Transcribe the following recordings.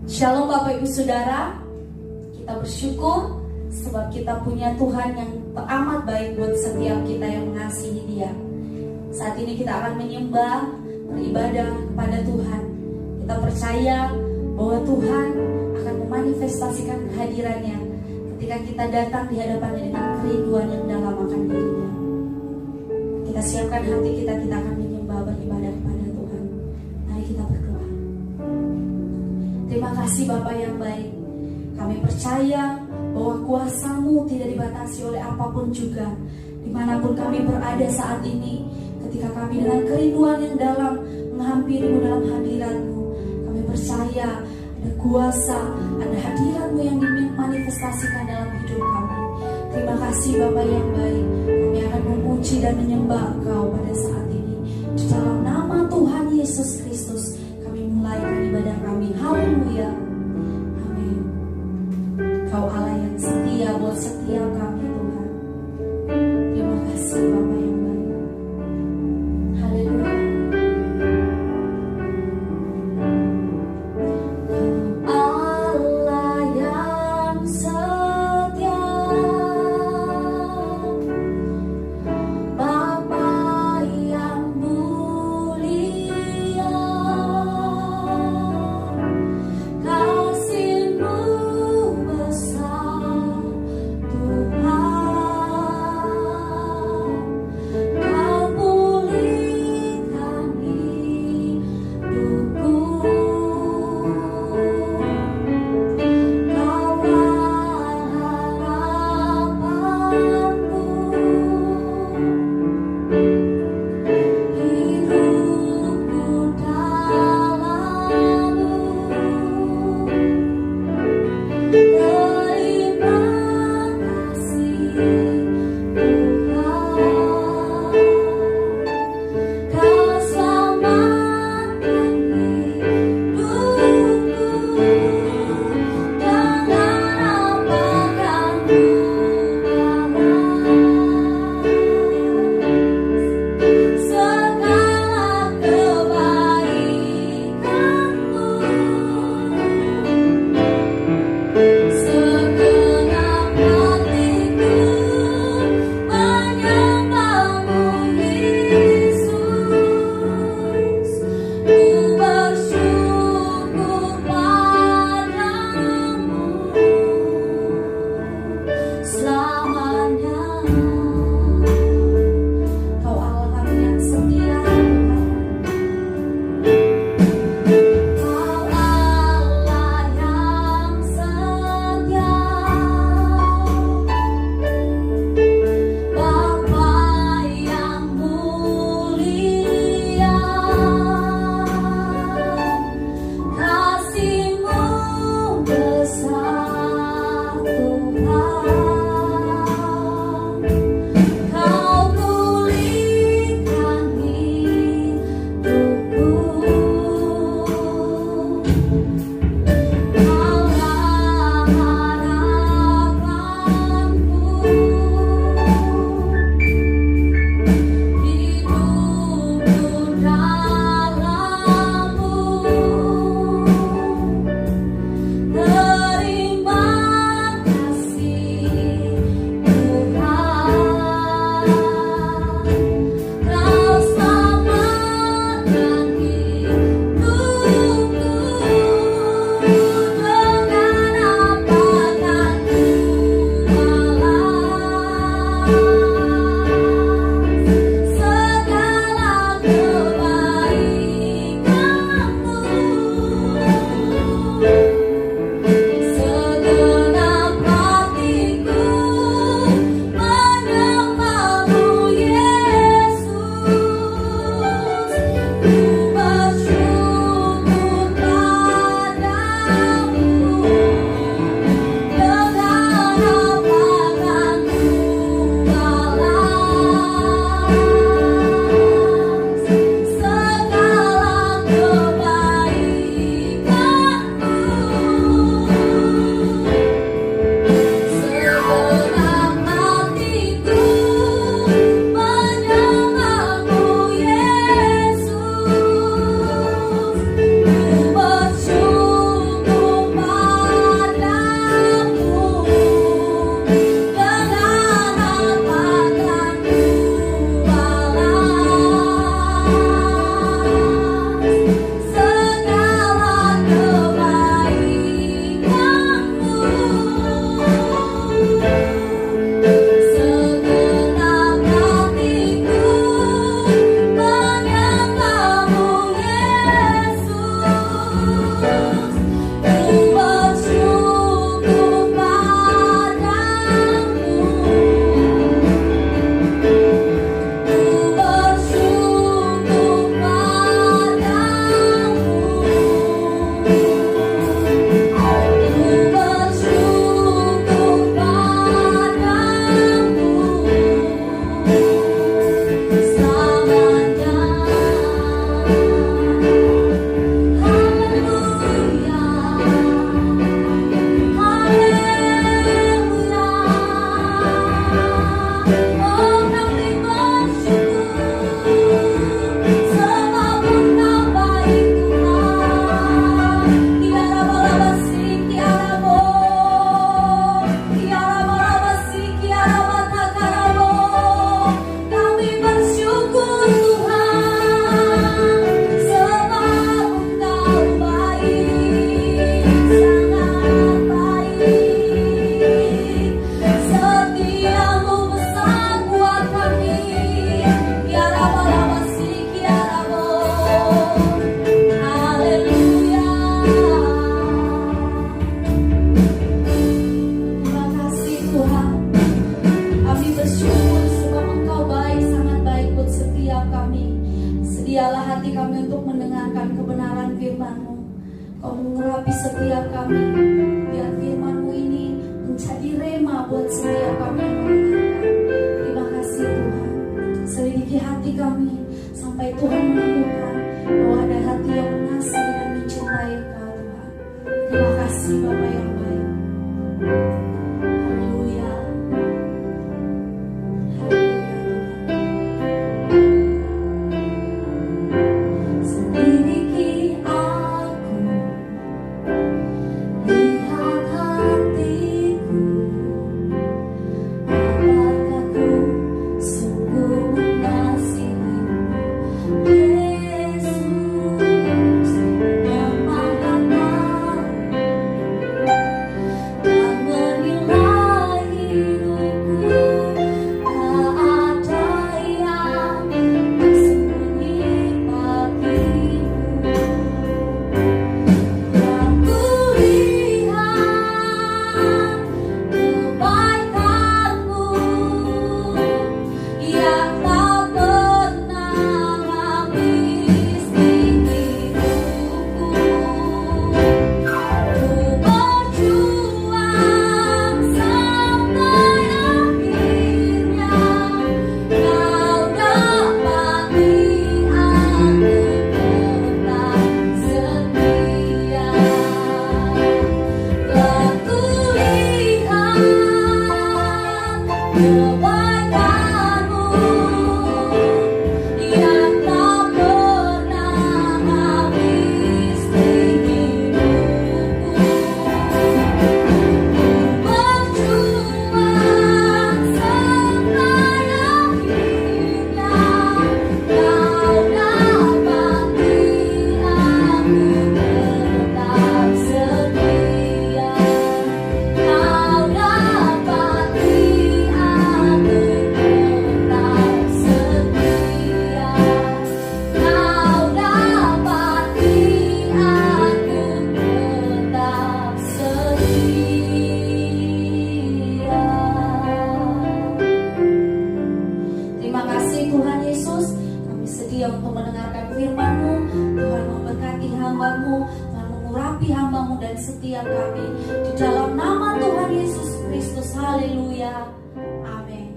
Shalom Bapak Ibu Saudara, kita bersyukur sebab kita punya Tuhan yang teramat baik buat setiap kita yang mengasihi Dia. Saat ini kita akan menyembah, beribadah kepada Tuhan. Kita percaya bahwa Tuhan akan memanifestasikan kehadirannya ketika kita datang di hadapannya dengan kerinduan yang dalam akan dirinya. Kita siapkan hati kita akan menyembah, beribadah kepada Tuhan. Mari kita berdoa. Terima kasih Bapa yang baik. Kami percaya bahwa kuasa-Mu tidak dibatasi oleh apapun juga. Dimanapun kami berada saat ini, ketika kami dengan kerinduan yang dalam menghampiri-Mu dalam hadirat-Mu, kami percaya ada kuasa, ada hadirat-Mu yang dimanifestasikan dalam hidup kami. Terima kasih Bapa yang baik. Kami akan memuji dan menyembah Engkau pada saat ini. Di dalam nama Tuhan Yesus Kristus, kami mulaikan ibadah kami. Haleluya. Amin. Kau Allah yang setia buat setiap kami Tuhan. Terima kasih Bapa yang baik. Haleluya. Allah yang setia, Bapa yang mulia, Kau setiap kami. Biar firman-Mu ini menjadi rema buat setiap kami yang mendengarkan. Terima kasih Tuhan. Selidiki hati kami sampai Tuhan menemukan bahwa ada hati yang mengasihi dan mencintai Engkau Tuhan. Terima kasih Bapa yang baik. Haleluya. Selidiki aku, lihat hatiku, apakah ku sungguh mengasihi-Mu, Yesus, yang Maha Tahu dan menilai hidupku. Tak ada yang tersembunyi bagimu. Yang kulihat kebaikan-Mu yang tak pernah habis di hidupku. Ku berjuang sampai akhirnya, Kau dapati aku tetap setia. Telah kulihat kebaikan-Mu yang tak pernah habis di hidupku. Berjuang sampai akhirnya, Kau dapati aku tetap setia. Kau dapati aku tetap setia. Kau dapati aku tetap setia. Terima kasih Tuhan Yesus. Kami sedia untuk mendengarkan firman-Mu. Tuhan memberkati hamba-Mu, Tuhan mengurapi hamba-Mu dan setiap kami. Di dalam nama Tuhan Yesus Kristus. Haleluya. Amin.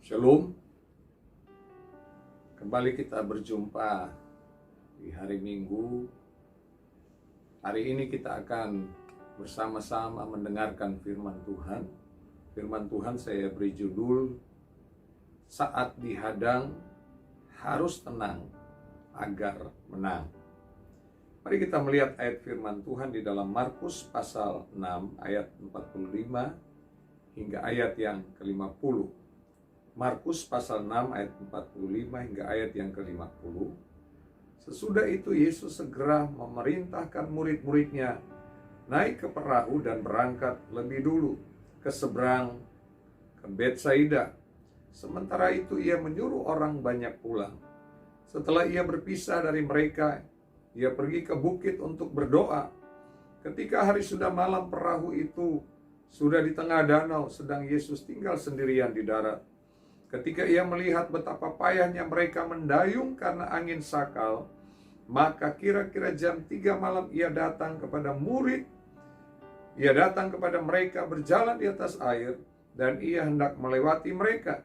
Shalom. Kembali kita berjumpa di hari Minggu. Hari ini kita akan bersama-sama mendengarkan firman Tuhan. Firman Tuhan saya beri judul, Saat Dihadang Harus Tenang Agar Menang. Mari kita melihat ayat firman Tuhan di dalam Markus pasal 6 ayat 45 hingga ayat yang ke-50. Markus pasal 6 ayat 45 hingga ayat yang ke-50. Sesudah itu Yesus segera memerintahkan murid-muridnya naik ke perahu dan berangkat lebih dulu ke seberang ke Betsaida. Sementara itu ia menyuruh orang banyak pulang. Setelah ia berpisah dari mereka, ia pergi ke bukit untuk berdoa. Ketika hari sudah malam, perahu itu sudah di tengah danau, sedang Yesus tinggal sendirian di darat. Ketika ia melihat betapa payahnya mereka mendayung karena angin sakal, maka kira-kira jam 3 malam ia datang kepada mereka berjalan di atas air, dan ia hendak melewati mereka.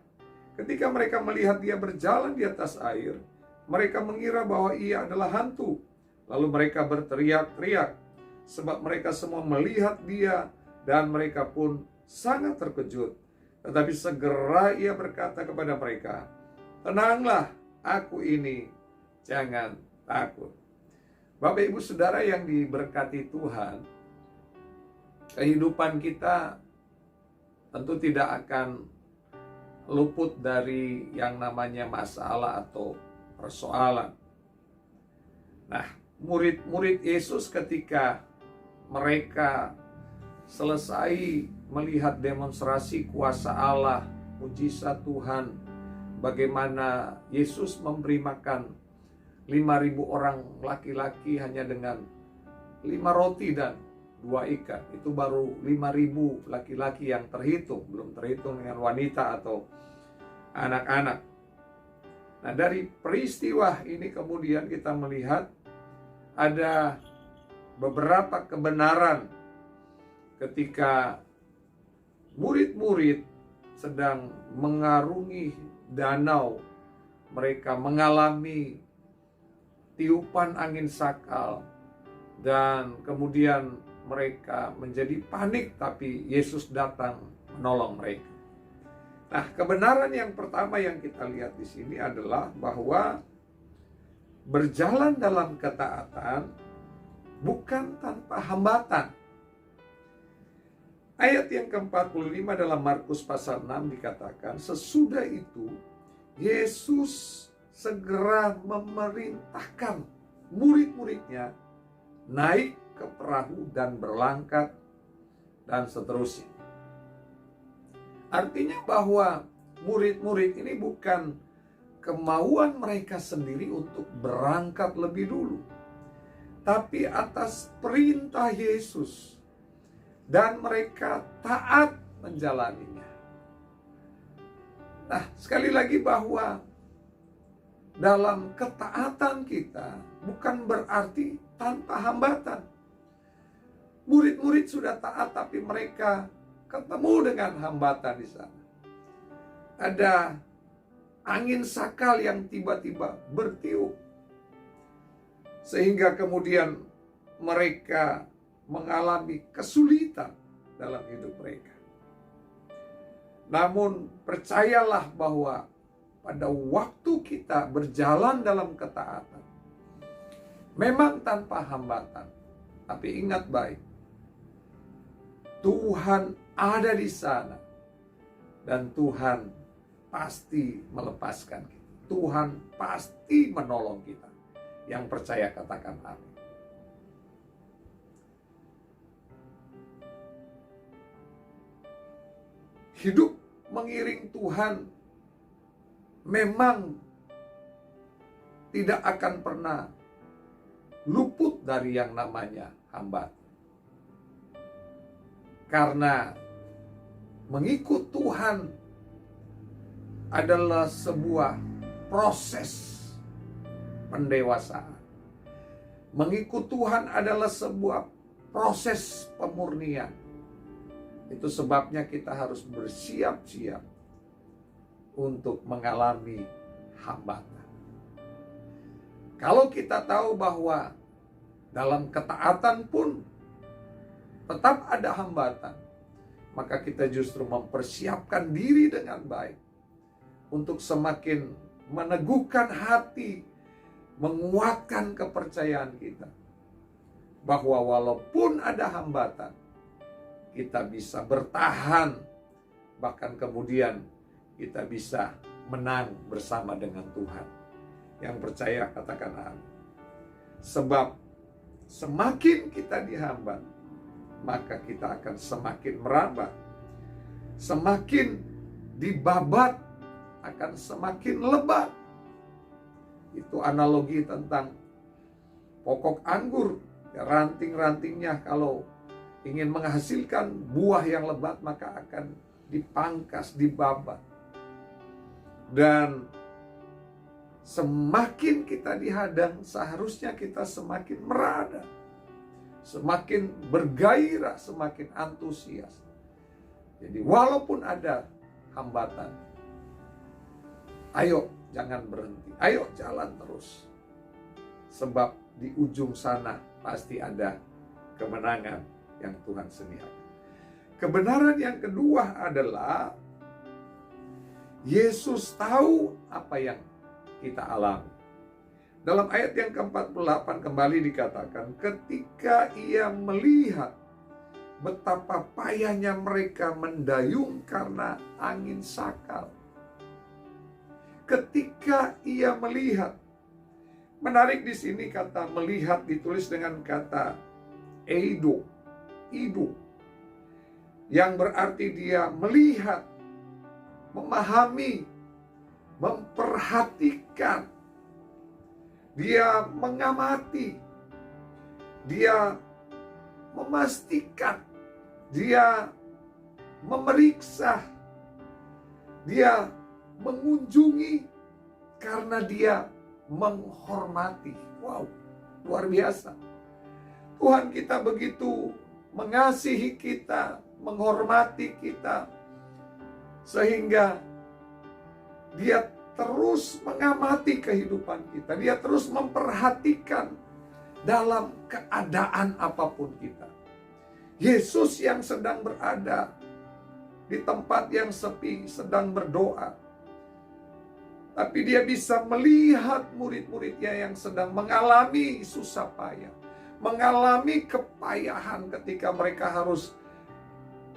Ketika mereka melihat dia berjalan di atas air, mereka mengira bahwa ia adalah hantu. Lalu mereka berteriak-teriak, sebab mereka semua melihat dia, dan mereka pun sangat terkejut. Tetapi segera ia berkata kepada mereka, "Tenanglah, aku ini, jangan takut." Bapak Ibu Saudara yang diberkati Tuhan, kehidupan kita tentu tidak akan luput dari yang namanya masalah atau persoalan. Nah, murid-murid Yesus ketika mereka selesai melihat demonstrasi kuasa Allah, mujizat Tuhan, bagaimana Yesus memberi makan 5.000 orang laki-laki hanya dengan 5 roti dan 2 ikan. Itu baru 5.000 laki-laki yang terhitung, belum terhitung dengan wanita atau anak-anak. Nah, dari peristiwa ini kemudian kita melihat ada beberapa kebenaran ketika murid-murid sedang mengarungi danau, mereka mengalami tiupan angin sakal, dan kemudian mereka menjadi panik, tapi Yesus datang menolong mereka. Nah, kebenaran yang pertama yang kita lihat di sini adalah bahwa berjalan dalam ketaatan bukan tanpa hambatan. Ayat yang ke-45 dalam Markus pasal 6 dikatakan, sesudah itu Yesus segera memerintahkan murid-muridnya naik ke perahu dan berangkat, dan seterusnya. Artinya bahwa murid-murid ini bukan kemauan mereka sendiri untuk berangkat lebih dulu, tapi atas perintah Yesus, dan mereka taat menjalaninya. Nah, sekali lagi bahwa dalam ketaatan kita bukan berarti tanpa hambatan. Murid-murid sudah taat, tapi mereka ketemu dengan hambatan di sana. Ada angin sakal yang tiba-tiba bertiup, sehingga kemudian mereka mengalami kesulitan dalam hidup mereka. Namun percayalah bahwa pada waktu kita berjalan dalam ketaatan, memang tanpa hambatan, tapi ingat baik, Tuhan ada di sana, dan Tuhan pasti melepaskan kita. Tuhan pasti menolong kita. Yang percaya katakan amin. Hidup mengiring Tuhan memang tidak akan pernah luput dari yang namanya hambatan. Karena mengikut Tuhan adalah sebuah proses pendewasaan. Mengikut Tuhan adalah sebuah proses pemurnian. Itu sebabnya kita harus bersiap-siap untuk mengalami hambatan. Kalau kita tahu bahwa dalam ketaatan pun tetap ada hambatan, maka kita justru mempersiapkan diri dengan baik untuk semakin meneguhkan hati, menguatkan kepercayaan kita bahwa walaupun ada hambatan, kita bisa bertahan, bahkan kemudian kita bisa menang bersama dengan Tuhan. Yang percaya katakan amin. Sebab semakin kita dihambat, maka kita akan semakin merambah. Semakin dibabat, akan semakin lebat. Itu analogi tentang pokok anggur. Ya, ranting-rantingnya kalau ingin menghasilkan buah yang lebat, maka akan dipangkas, dibabat. Dan semakin kita dihadang, seharusnya kita semakin merada, semakin bergairah, semakin antusias. Jadi walaupun ada hambatan, ayo jangan berhenti, ayo jalan terus. Sebab di ujung sana pasti ada kemenangan yang Tuhan sediakan. Kebenaran yang kedua adalah Yesus tahu apa yang kita alami. Dalam ayat yang ke-48 kembali dikatakan, ketika ia melihat betapa payahnya mereka mendayung karena angin sakal. Ketika ia melihat, menarik di sini kata melihat ditulis dengan kata eido, yang berarti dia melihat, memahami, memperhatikan, dia mengamati, dia memastikan, dia memeriksa, dia mengunjungi karena dia menghormati. Wow, luar biasa. Tuhan kita begitu mengasihi kita, menghormati kita, sehingga Dia terus mengamati kehidupan kita. Dia terus memperhatikan dalam keadaan apapun kita. Yesus yang sedang berada di tempat yang sepi, sedang berdoa, tapi Dia bisa melihat murid-muridnya yang sedang mengalami susah payah, mengalami kepayahan ketika mereka harus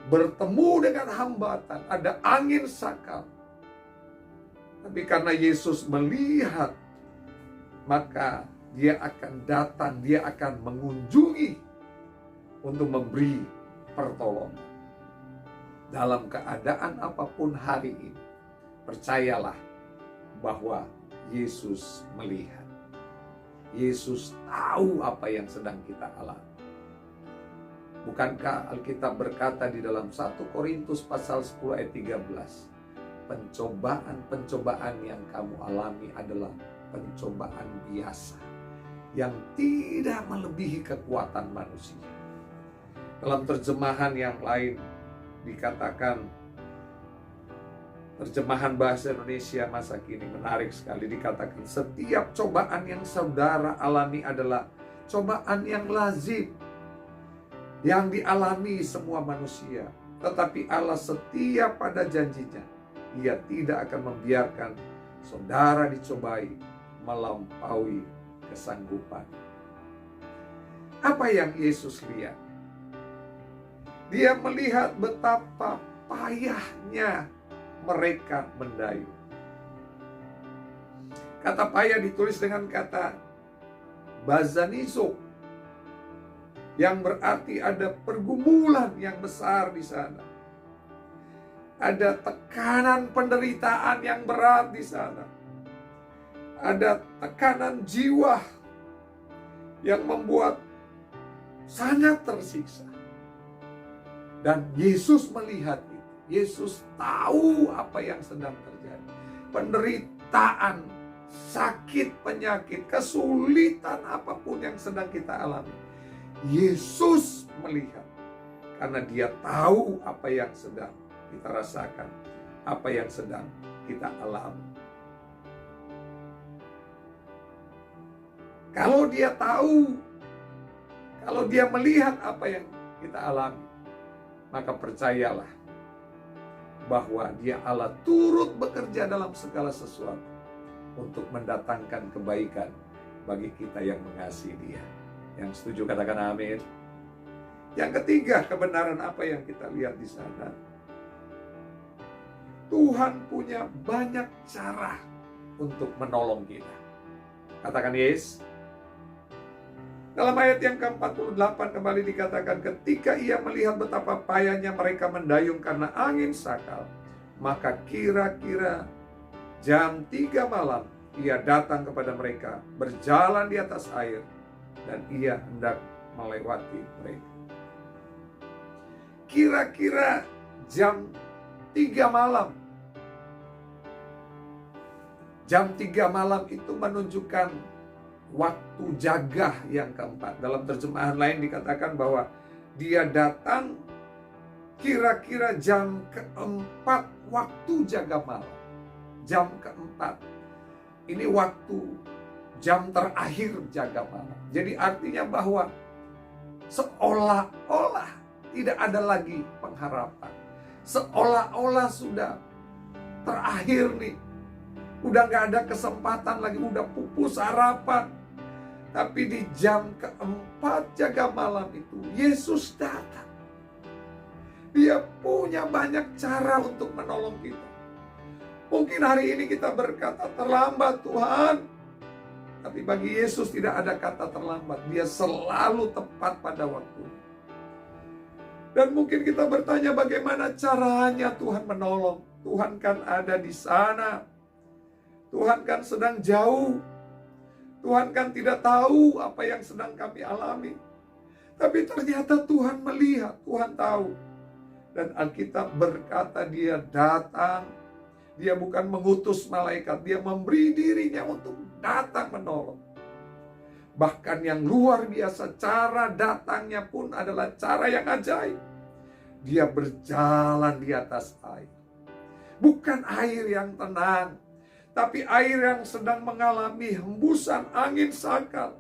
bertemu dengan hambatan, ada angin sakal. Tapi karena Yesus melihat, maka Dia akan datang, Dia akan mengunjungi untuk memberi pertolongan. Dalam keadaan apapun hari ini, percayalah bahwa Yesus melihat. Yesus tahu apa yang sedang kita alami. Bukankah Alkitab berkata di dalam 1 Korintus pasal 10 ayat 13, pencobaan-pencobaan yang kamu alami adalah pencobaan biasa yang tidak melebihi kekuatan manusia. Dalam terjemahan yang lain dikatakan, terjemahan bahasa Indonesia masa kini menarik sekali, dikatakan setiap cobaan yang saudara alami adalah cobaan yang lazim, yang dialami semua manusia. Tetapi Allah setia pada janjinya. Dia tidak akan membiarkan saudara dicobai melampaui kesanggupan. Apa yang Yesus lihat? Dia melihat betapa payahnya mereka mendayung. Kata payah ditulis dengan kata bazanizo, yang berarti ada pergumulan yang besar di sana. Ada tekanan penderitaan yang berat di sana. Ada tekanan jiwa yang membuat sangat tersiksa. Dan Yesus melihat itu. Yesus tahu apa yang sedang terjadi. Penderitaan, sakit, penyakit, kesulitan apapun yang sedang kita alami. Yesus melihat. Karena Dia tahu apa yang sedang kita rasakan, apa yang sedang kita alami. Kalau Dia tahu, kalau Dia melihat apa yang kita alami, maka percayalah bahwa Dia Allah turut bekerja dalam segala sesuatu untuk mendatangkan kebaikan bagi kita yang mengasihi Dia. Yang setuju katakan amin. Yang ketiga, kebenaran apa yang kita lihat di sana? Tuhan punya banyak cara untuk menolong kita. Katakan yes. Dalam ayat yang ke-48 kembali dikatakan, ketika Ia melihat betapa payahnya mereka mendayung karena angin sakal, maka kira-kira jam 3 malam Ia datang kepada mereka, berjalan di atas air, dan Ia hendak melewati mereka. Kira-kira jam 3 malam. Jam 3 malam itu menunjukkan waktu jaga yang keempat. Dalam terjemahan lain dikatakan bahwa Dia datang kira-kira jam keempat waktu jaga malam. Jam keempat. Ini waktu jam terakhir jaga malam. Jadi artinya bahwa seolah-olah tidak ada lagi pengharapan. Seolah-olah sudah terakhir nih. Udah gak ada kesempatan lagi, udah pupus harapan. Tapi di jam keempat jaga malam itu, Yesus datang. Dia punya banyak cara untuk menolong kita. Mungkin hari ini kita berkata terlambat Tuhan. Tapi bagi Yesus tidak ada kata terlambat. Dia selalu tepat pada waktunya. Dan mungkin kita bertanya bagaimana caranya Tuhan menolong. Tuhan kan ada di sana. Tuhan kan sedang jauh. Tuhan kan tidak tahu apa yang sedang kami alami. Tapi ternyata Tuhan melihat, Tuhan tahu. Dan Alkitab berkata Dia datang. Dia bukan mengutus malaikat, Dia memberi dirinya untuk datang menolong. Bahkan yang luar biasa, cara datangnya pun adalah cara yang ajaib. Dia berjalan di atas air. Bukan air yang tenang, tapi air yang sedang mengalami hembusan angin sakal.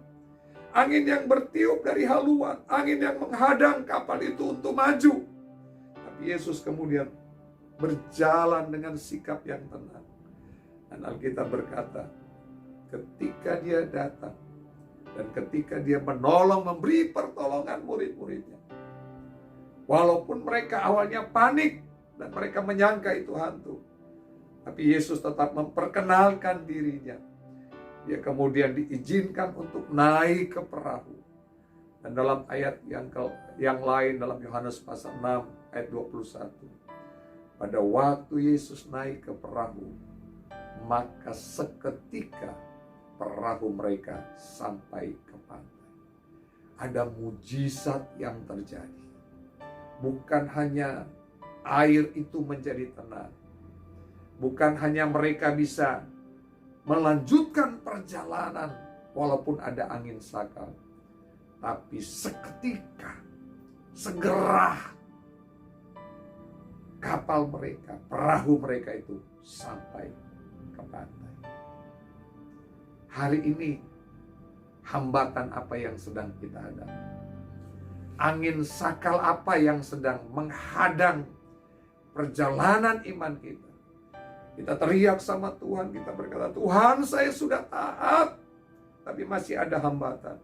Angin yang bertiup dari haluan, angin yang menghadang kapal itu untuk maju. Tapi Yesus kemudian berjalan dengan sikap yang tenang. Dan Alkitab berkata, ketika dia datang, dan ketika dia menolong, memberi pertolongan murid-muridnya. Walaupun mereka awalnya panik, dan mereka menyangka itu hantu. Tapi Yesus tetap memperkenalkan dirinya. Dia kemudian diizinkan untuk naik ke perahu. Dan dalam ayat yang lain dalam Yohanes pasal 6 ayat 21. Pada waktu Yesus naik ke perahu, maka seketika perahu mereka sampai ke pantai. Ada mujizat yang terjadi. Bukan hanya air itu menjadi tenang. Bukan hanya mereka bisa melanjutkan perjalanan walaupun ada angin sakal. Tapi seketika, segera kapal mereka, perahu mereka itu sampai ke pantai. Hari ini hambatan apa yang sedang kita hadapi? Angin sakal apa yang sedang menghadang perjalanan iman kita? Kita teriak sama Tuhan, kita berkata, Tuhan saya sudah taat, tapi masih ada hambatan.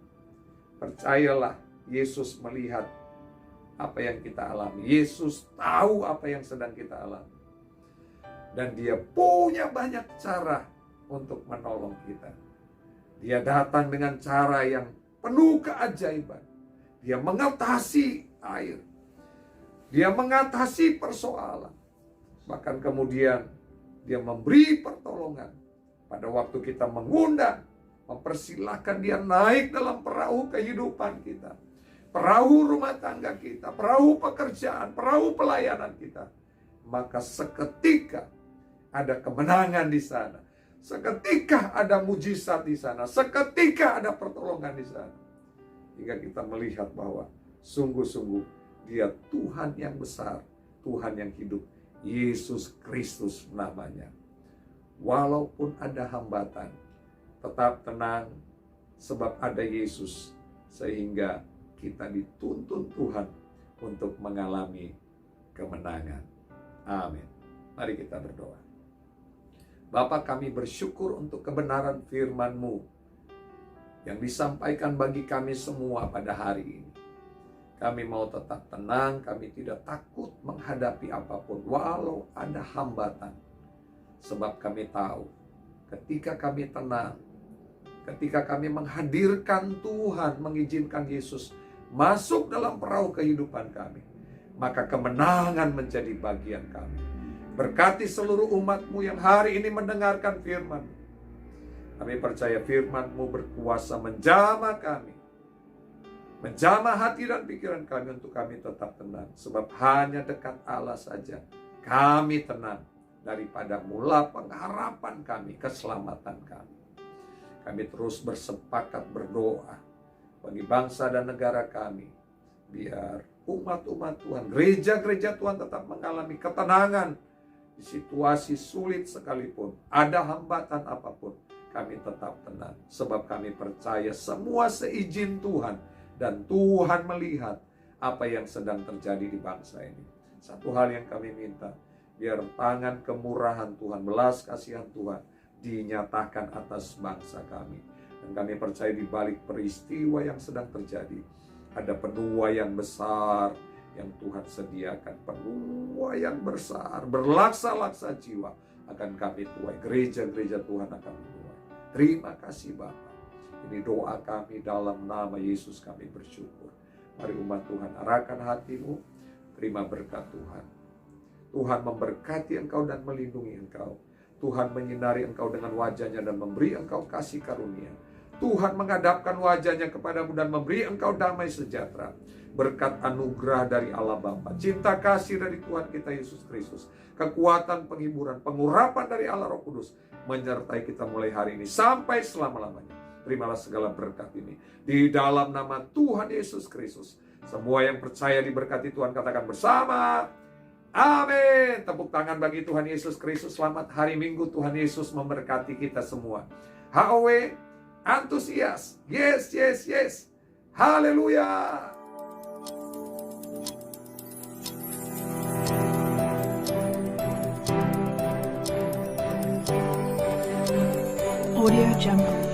Percayalah, Yesus melihat apa yang kita alami. Yesus tahu apa yang sedang kita alami. Dan dia punya banyak cara untuk menolong kita. Dia datang dengan cara yang penuh keajaiban. Dia mengatasi air. Dia mengatasi persoalan. Bahkan kemudian dia memberi pertolongan. Pada waktu kita mengundang, mempersilahkan dia naik dalam perahu kehidupan kita. Perahu rumah tangga kita, perahu pekerjaan, perahu pelayanan kita. Maka seketika ada kemenangan di sana. Seketika ada mujizat di sana. Seketika ada pertolongan di sana. Hingga kita melihat bahwa sungguh-sungguh dia Tuhan yang besar. Tuhan yang hidup. Yesus Kristus namanya. Walaupun ada hambatan, tetap tenang sebab ada Yesus. Sehingga kita dituntun Tuhan untuk mengalami kemenangan. Amin. Mari kita berdoa. Bapa, kami bersyukur untuk kebenaran firman-Mu yang disampaikan bagi kami semua pada hari ini. Kami mau tetap tenang, kami tidak takut menghadapi apapun walau ada hambatan. Sebab kami tahu ketika kami tenang, ketika kami menghadirkan Tuhan, mengizinkan Yesus masuk dalam perahu kehidupan kami, maka kemenangan menjadi bagian kami. Berkati seluruh umat-Mu yang hari ini mendengarkan firman. Kami percaya firman-Mu berkuasa menjamah kami, menjamah hati dan pikiran kami untuk kami tetap tenang. Sebab hanya dekat Allah saja kami tenang daripada mula pengharapan kami, keselamatan kami. Kami terus bersepakat berdoa bagi bangsa dan negara kami. Biar umat-umat Tuhan, gereja-gereja Tuhan tetap mengalami ketenangan. Di situasi sulit sekalipun, ada hambatan apapun, kami tetap tenang. Sebab kami percaya semua seizin Tuhan. Dan Tuhan melihat apa yang sedang terjadi di bangsa ini. Satu hal yang kami minta, biar tangan kemurahan Tuhan, belas kasihan Tuhan dinyatakan atas bangsa kami. Dan kami percaya di balik peristiwa yang sedang terjadi, ada penuaian besar yang Tuhan sediakan. Penuaian besar, berlaksa-laksa jiwa akan kami tuai. Gereja-gereja Tuhan akan dituai. Terima kasih Bapa. Ini doa kami dalam nama Yesus kami bersyukur. Mari umat Tuhan, arahkan hatimu, terima berkat Tuhan. Tuhan memberkati engkau dan melindungi engkau. Tuhan menyinari engkau dengan wajahnya dan memberi engkau kasih karunia. Tuhan menghadapkan wajahnya kepadamu dan memberi engkau damai sejahtera. Berkat anugerah dari Allah Bapa, cinta kasih dari Tuhan kita Yesus Kristus, kekuatan penghiburan, pengurapan dari Allah Roh Kudus, menyertai kita mulai hari ini sampai selama-lamanya. terimalah segala berkat ini. Di dalam nama Tuhan Yesus Kristus. Semua yang percaya diberkati Tuhan katakan bersama. Amin. Tepuk tangan bagi Tuhan Yesus Kristus. Selamat hari Minggu. Tuhan Yesus memberkati kita semua. HOW, antusias. Yes, yes, yes. Haleluya. Audio Jungle.